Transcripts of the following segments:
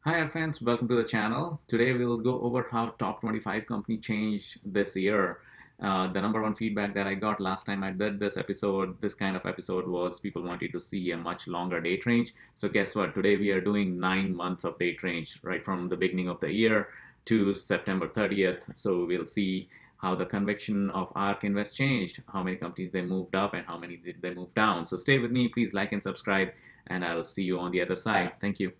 Hi, our fans. Welcome to the channel. Today we'll go over how top 25 company changed this year. The number one feedback that I got last time I did this kind of episode, was people wanted to see a much longer date range. So guess what? Today we are doing 9 months of date range, right from the beginning of the year to September 30th. So we'll see how the conviction of ARK Invest changed, how many companies they moved up and how many did they move down. So stay with me, please like and subscribe, and I'll see you on the other side. Thank you.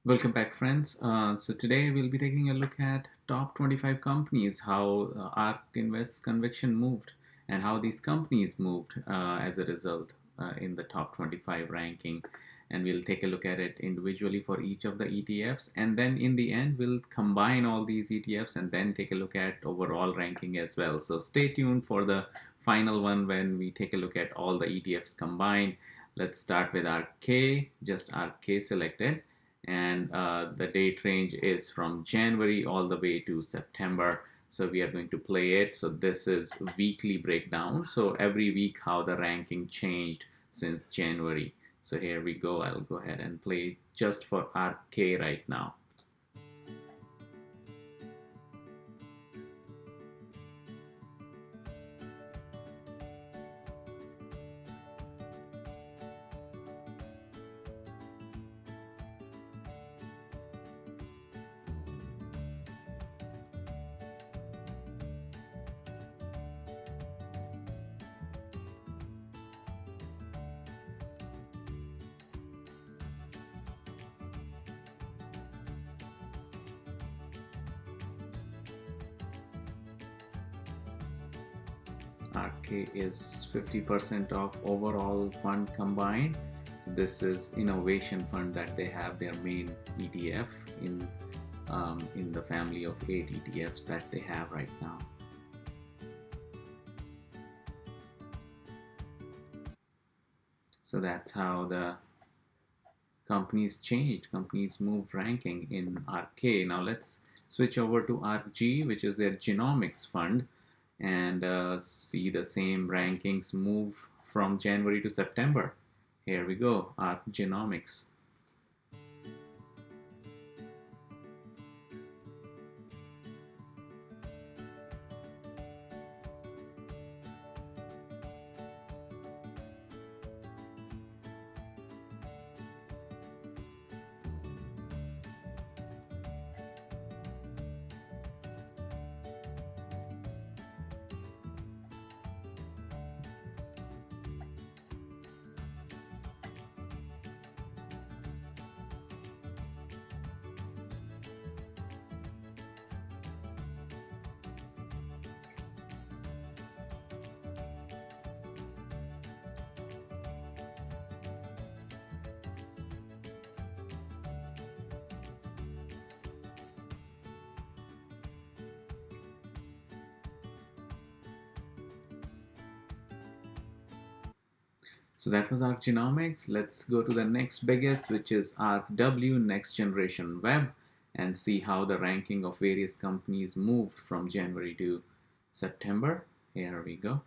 Welcome back, friends. So today we'll be taking a look at top 25 companies, how ARK Invest's conviction moved, and how these companies moved as a result in the top 25 ranking. And we'll take a look at it individually for each of the ETFs. And then in the end, we'll combine all these ETFs and then take a look at overall ranking as well. So stay tuned for the final one when we take a look at all the ETFs combined. Let's start with ARKK, just ARKK selected, and the date range is from January all the way to September. So we are going to play it. So this is weekly breakdown. So every week how the ranking changed since January. So here we go. I'll go ahead and play just for ARKK right now. ARKK is 50% of overall fund combined. So this is innovation fund that they have, their main ETF in the family of 8 ETFs that they have right now. So that's how the companies changed, companies moved ranking in ARKK. Now let's switch over to ARKG, which is their genomics fund, and see the same rankings move from January to September. Here we go, ARK Genomics. So that was ARK Genomics. Let's go to the next biggest, which is ARKW, Next Generation Web, and see how the ranking of various companies moved from January to September. Here we go.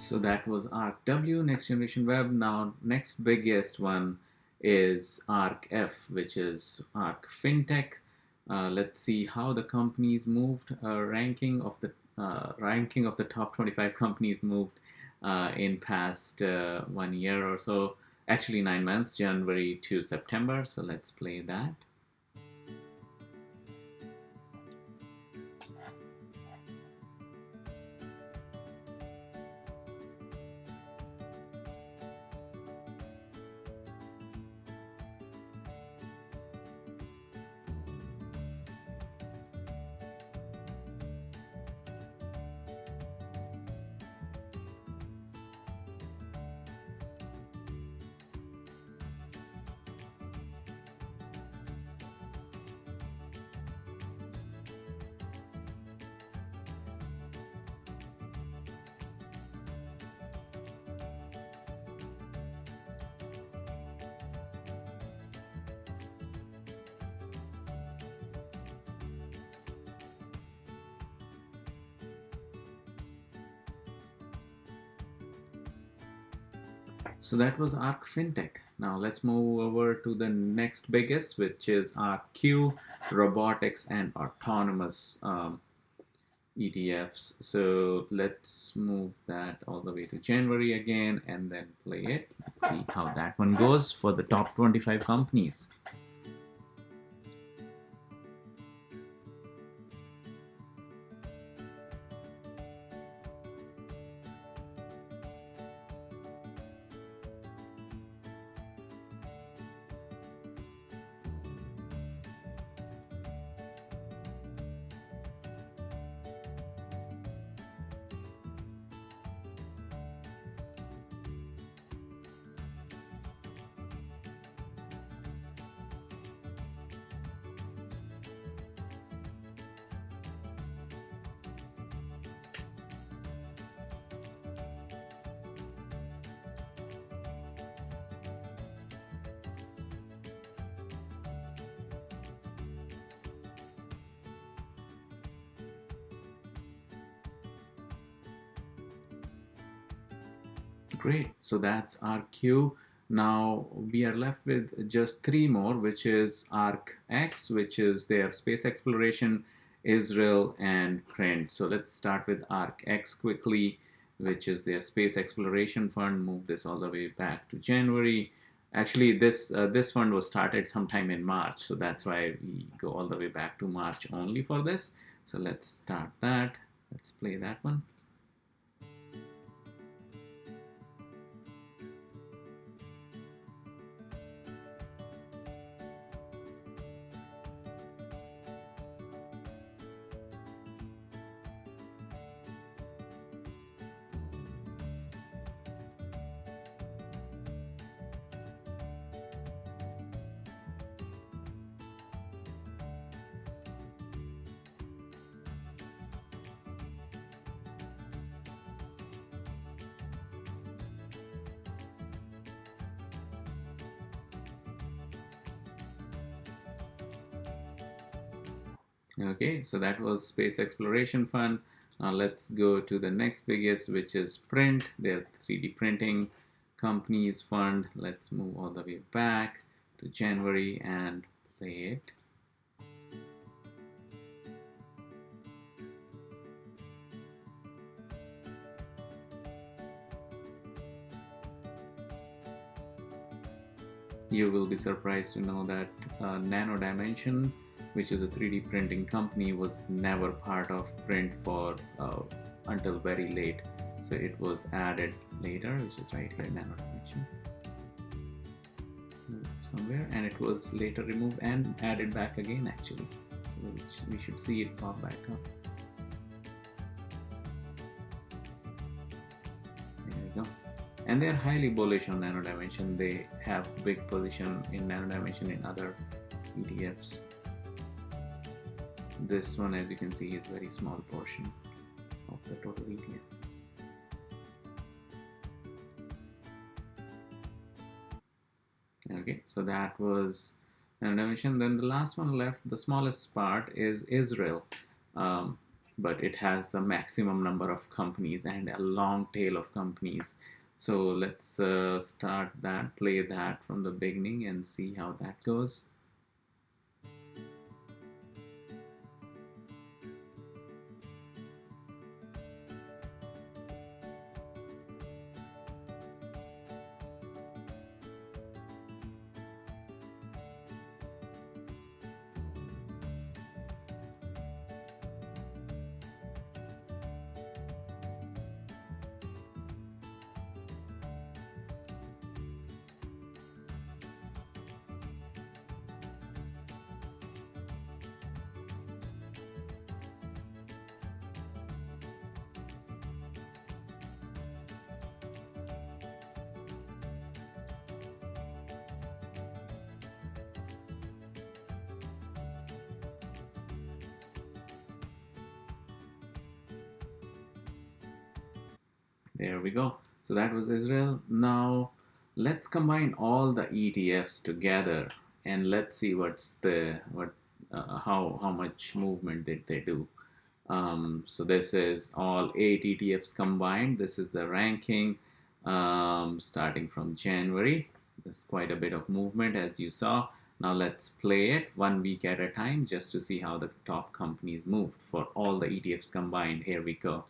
So that was ARKW, Next Generation Web. Now, next biggest one is ARKF, which is ARK FinTech. Let's see how the companies moved. Ranking of the top 25 companies moved in past 1 year or so. Actually, 9 months, January to September. So let's play that. So that was ARK FinTech. Now let's move over to the next biggest, which is ARKQ, robotics and autonomous ETFs. So let's move that all the way to January again and then play it. Let's see how that one goes for the top 25 companies. Great, so that's ARKQ. Now we are left with just three more, which is ARKX, which is their space exploration, IZRL, and PRNT. So let's start with ARKX quickly, which is their space exploration fund. Move this all the way back to January. Actually, this fund was started sometime in March, so that's why we go all the way back to March only for this. So let's start that. Let's play that one. Okay, so that was Space Exploration Fund. Now let's go to the next biggest, which is Print. Their 3D printing companies fund. Let's move all the way back to January and play it. You will be surprised to know that Nano Dimension, which is a 3D printing company, was never part of Print for until very late. So it was added later, which is right here, Nano Dimension. Somewhere, and it was later removed and added back again actually. So we should see it pop back up. There we go. And they're highly bullish on Nano Dimension. They have big position in Nano Dimension in other ETFs. This one, as you can see, is very small portion of the total ETF. Okay, so that was Nano Dimension. Then the last one left, the smallest part, is IZRL. But it has the maximum number of companies and a long tail of companies. So let's start that, play that from the beginning and see how that goes. There we go. So that was IZRL. Now let's combine all the ETFs together and let's see how much movement did they do. So this is all 8 ETFs combined. This is the ranking. starting from January. There's quite a bit of movement, as you saw. Now let's play it 1 week at a time just to see how the top companies moved for all the ETFs combined. Here we go.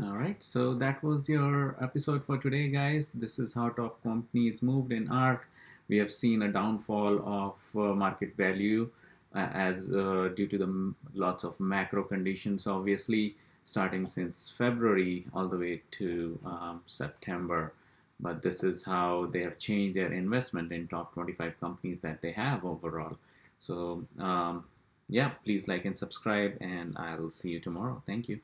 All right, so that was your episode for today, guys. This is how top companies moved in ARK. We have seen a downfall of market value as due to the lots of macro conditions, obviously, starting since February all the way to September. But this is how they have changed their investment in top 25 companies that they have overall. So, yeah, please like and subscribe, and I'll see you tomorrow. Thank you.